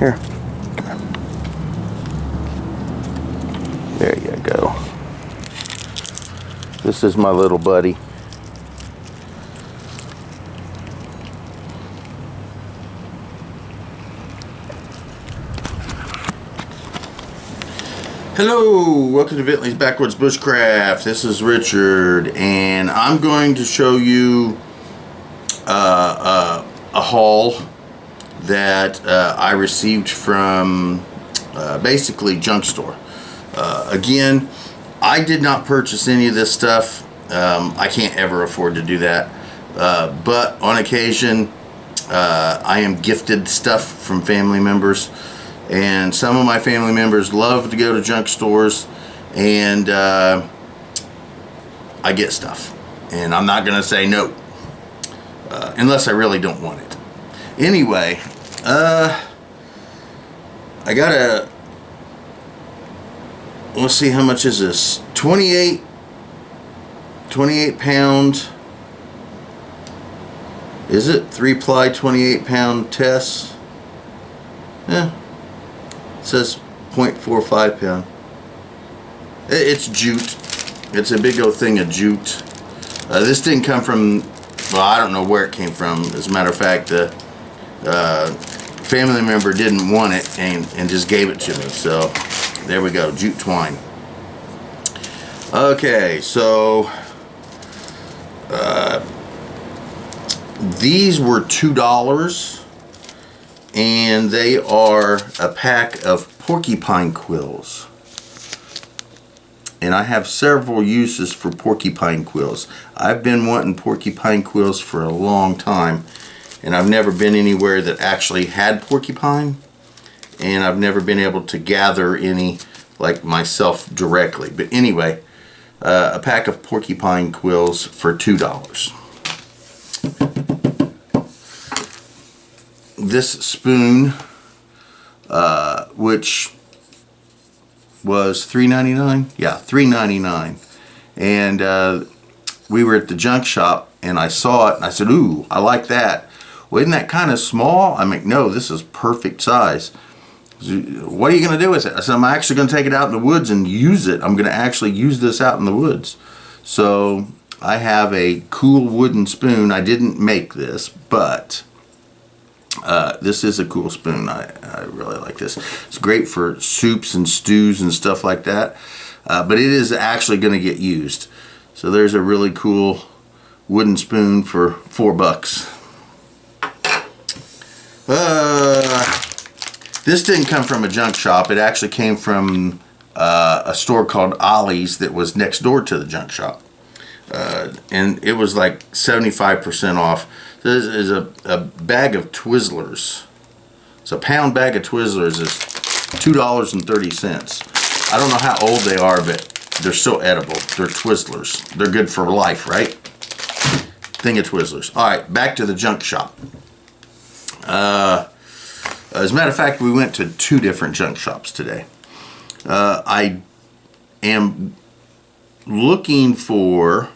Here. There you go. This is my little buddy. Hello, welcome to Bentley's Backwoods Bushcraft. This is Richard, and I'm going to show you a haul that I received from basically junk store. Again, I did not purchase any of this stuff. I can't ever afford to do that. But on occasion, I am gifted stuff from family members. And some of my family members love to go to junk stores, and I get stuff. And I'm not going to say no, unless I really don't want it. Anyway, I got a, let's see, how much is this? 28 pound, is it? 3-ply 28 pound test. Yeah. It says 0.45 pound. It's jute. It's a big old thing of jute. This didn't come from, well, I don't know where it came from. As a matter of fact, the family member didn't want it and just gave it to me. So there we go, jute twine. Okay, so these were $2. And they are a pack of porcupine quills. And I have several uses for porcupine quills. I've been wanting porcupine quills for a long time, and I've never been anywhere that actually had porcupine, and I've never been able to gather any like myself directly. But anyway, a pack of porcupine quills for $2. This spoon, which was $3.99, yeah, $3.99, and we were at the junk shop, and I saw it, and I said, "Ooh, I like that." Well, isn't that kind of small? I'm like, "No, this is perfect size." What are you going to do with it? I said, "I'm actually going to take it out in the woods and use it. I'm going to actually use this out in the woods." So I have a cool wooden spoon. I didn't make this, but this is a cool spoon. I really like this. It's great for soups and stews and stuff like that. But it is actually going to get used. So there's a really cool wooden spoon for $4. This didn't come from a junk shop. It actually came from a store called Ollie's that was next door to the junk shop. And it was like 75% off. This is a bag of Twizzlers. So a pound bag of Twizzlers is $2.30. I don't know how old they are, but they're still edible. They're Twizzlers. They're good for life, right? Thing of Twizzlers. All right, back to the junk shop. As a matter of fact, we went to 2 different junk shops today. I am looking for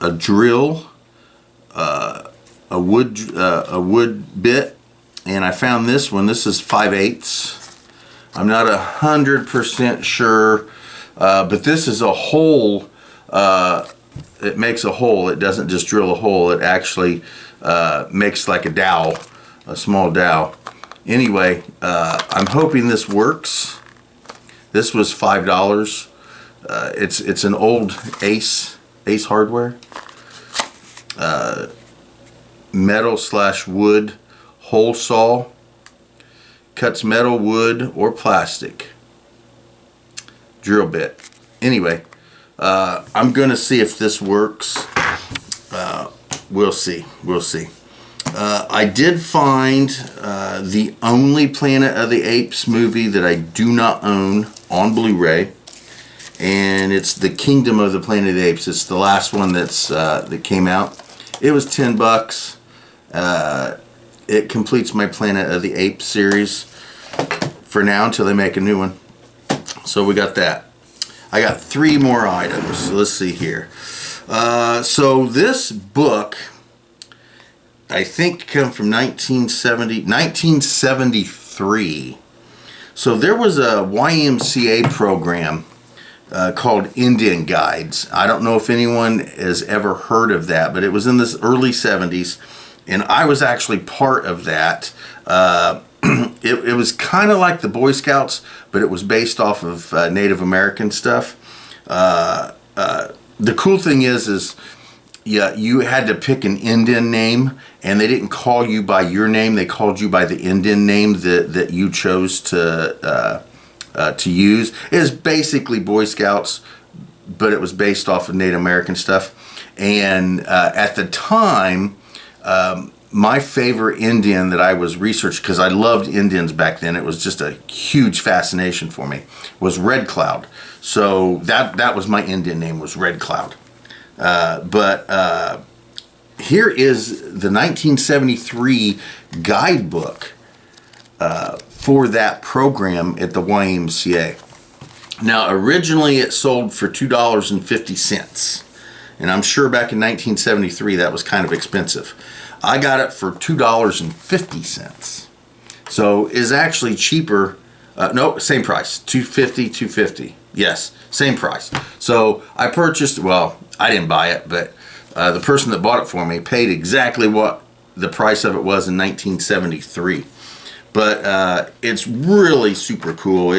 a drill, a wood bit, and I found this one. This is 5/8. I'm not 100% sure, but this is a hole. It makes a hole. It doesn't just drill a hole. It actually makes like a dowel, a small dowel. Anyway, I'm hoping this works. This was $5. It's an old Ace Hardware. Metal/wood hole saw. Cuts metal, wood, or plastic. Drill bit. Anyway, I'm gonna see if this works. We'll see. We'll see. I did find the only Planet of the Apes movie that I do not own on Blu-ray, and it's the Kingdom of the Planet of the Apes. It's the last one that came out. It was $10. It completes my Planet of the Apes series for now until they make a new one. So we got that. I got 3 more items. Let's see here. So this book I think come from 1973. So there was a YMCA program called Indian Guides. I don't know if anyone has ever heard of that, but it was in the early 70s, and I was actually part of that. It was kind of like the Boy Scouts, but it was based off of Native American stuff. The cool thing is yeah, you had to pick an Indian name, and they didn't call you by your name. They called you by the Indian name that you chose to use. It is basically Boy Scouts, but it was based off of Native American stuff. And at the time, my favorite Indian that I was researching, because I loved Indians back then, it was just a huge fascination for me, was Red Cloud. So that was my Indian name, was Red Cloud. But here is the 1973 guidebook for that program at the YMCA. Now, originally it sold for $2.50, and I'm sure back in 1973 that was kind of expensive. I got it for $2.50, so is actually cheaper. No, same price, $2.50. Yes, same price. So I purchased. Well, I didn't buy it, but the person that bought it for me paid exactly what the price of it was in 1973. But it's really super cool.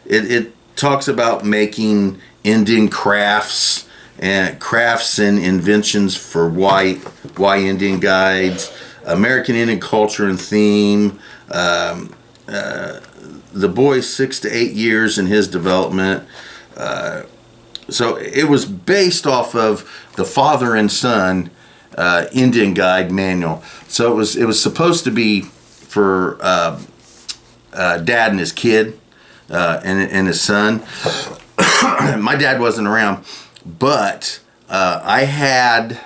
It talks about making Indian crafts and inventions for why Indian Guides, American Indian culture and theme, the boy's 6 to 8 years in his development. So it was based off of the father and son Indian Guide manual. So it was supposed to be for dad and his kid and his son. My dad wasn't around, but I had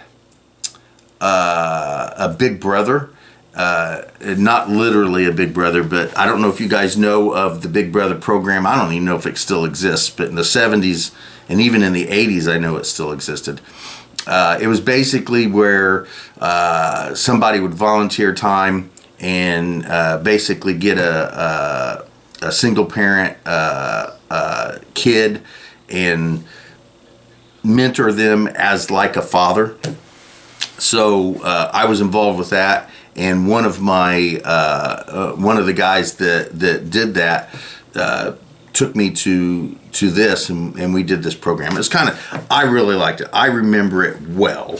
a big brother. Not literally a big brother, but I don't know if you guys know of the Big Brother program. I don't even know if it still exists, but in the 70s and even in the 80s, I know it still existed. It was basically where somebody would volunteer time and basically get a single parent kid and mentor them as like a father. So I was involved with that, and one of the guys that did that took me to this, and we did this program. It's kind of, I really liked it. I remember it well,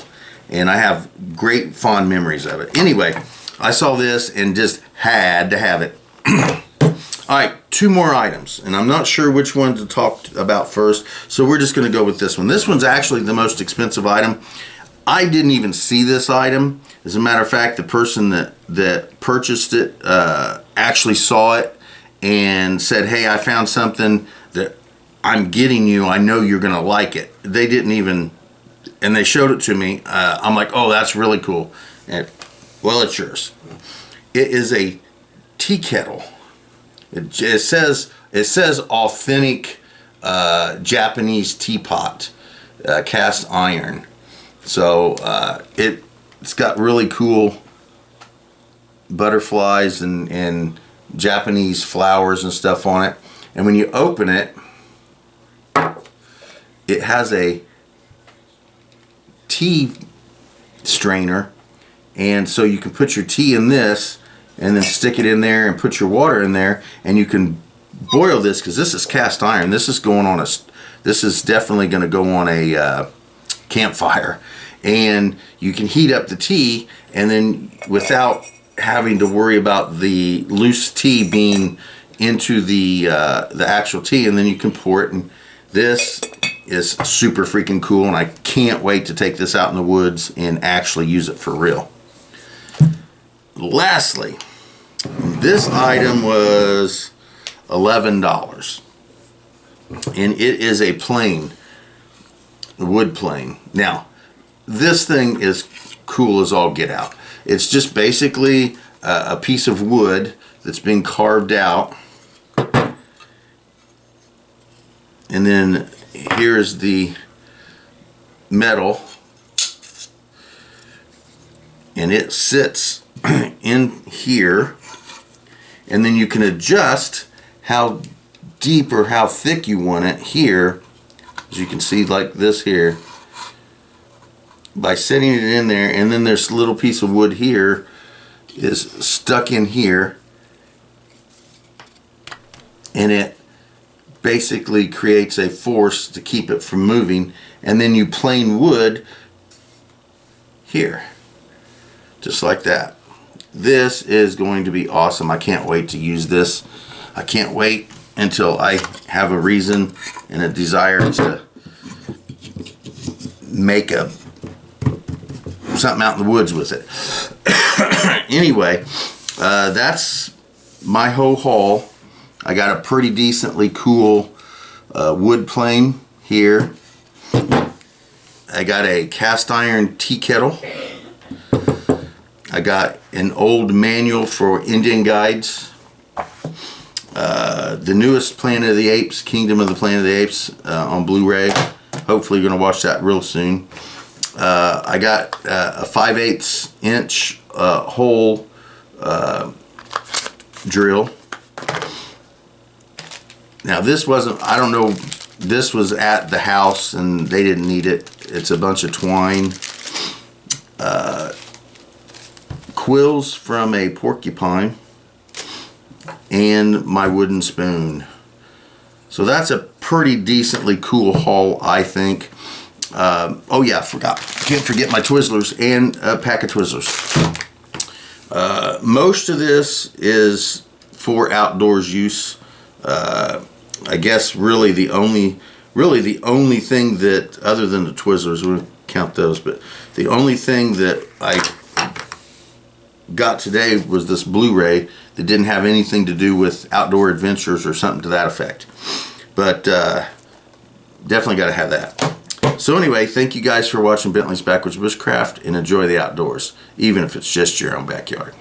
and I have great fond memories of it. Anyway, I saw this and just had to have it. All right, 2 more items, and I'm not sure which one to talk about first, so we're just going to go with this one. This one's actually the most expensive item. I didn't even see this item. As a matter of fact, the person that purchased it actually saw it and said, "Hey, I found something that I'm getting you. I know you're going to like it." They didn't even, and they showed it to me. I'm like, "Oh, that's really cool." And, well, it's yours. It is a tea kettle. It says authentic Japanese teapot, cast iron. So it's got really cool butterflies and Japanese flowers and stuff on it. And when you open it, it has a tea strainer, and so you can put your tea in this and then stick it in there and put your water in there, and you can boil this, because this is cast iron. This is definitely going to go on a campfire, and you can heat up the tea, and then without having to worry about the loose tea being into the actual tea, and then you can pour it. And this is super freaking cool, and I can't wait to take this out in the woods and actually use it for real. Lastly, this item was $11, and it is a plane, wood plane. Now, this thing is cool as all get out. It's just basically a piece of wood that's been carved out, and then here's the metal, and it sits in here, and then you can adjust how deep or how thick you want it here, as you can see, like this here, by setting it in there. And then this little piece of wood here is stuck in here, and it basically creates a force to keep it from moving. And then you plane wood here, just like that. This is going to be awesome. I can't wait to use this. I can't wait until I have a reason and a desire to make something out in the woods with it. Anyway, that's my whole haul. I got a pretty decently cool wood plane here. I got a cast iron tea kettle. I got an old manual for Indian guides. The newest Planet of the Apes, Kingdom of the Planet of the Apes, on Blu-ray. Hopefully you're going to watch that real soon. I got a 5/8 inch hole drill. Now this wasn't, I don't know, this was at the house and they didn't need it. It's a bunch of twine. Quills from a porcupine, and my wooden spoon. So that's a pretty decently cool haul, I think. Oh yeah, can't forget my Twizzlers and a pack of Twizzlers. Most of this is for outdoors use. I guess really the only thing that, other than the Twizzlers, we won't count those, but the only thing that I got today was this Blu-ray that didn't have anything to do with outdoor adventures or something to that effect. But definitely got to have that. So anyway, thank you guys for watching Bentley's Backwoods Bushcraft, and enjoy the outdoors, even if it's just your own backyard.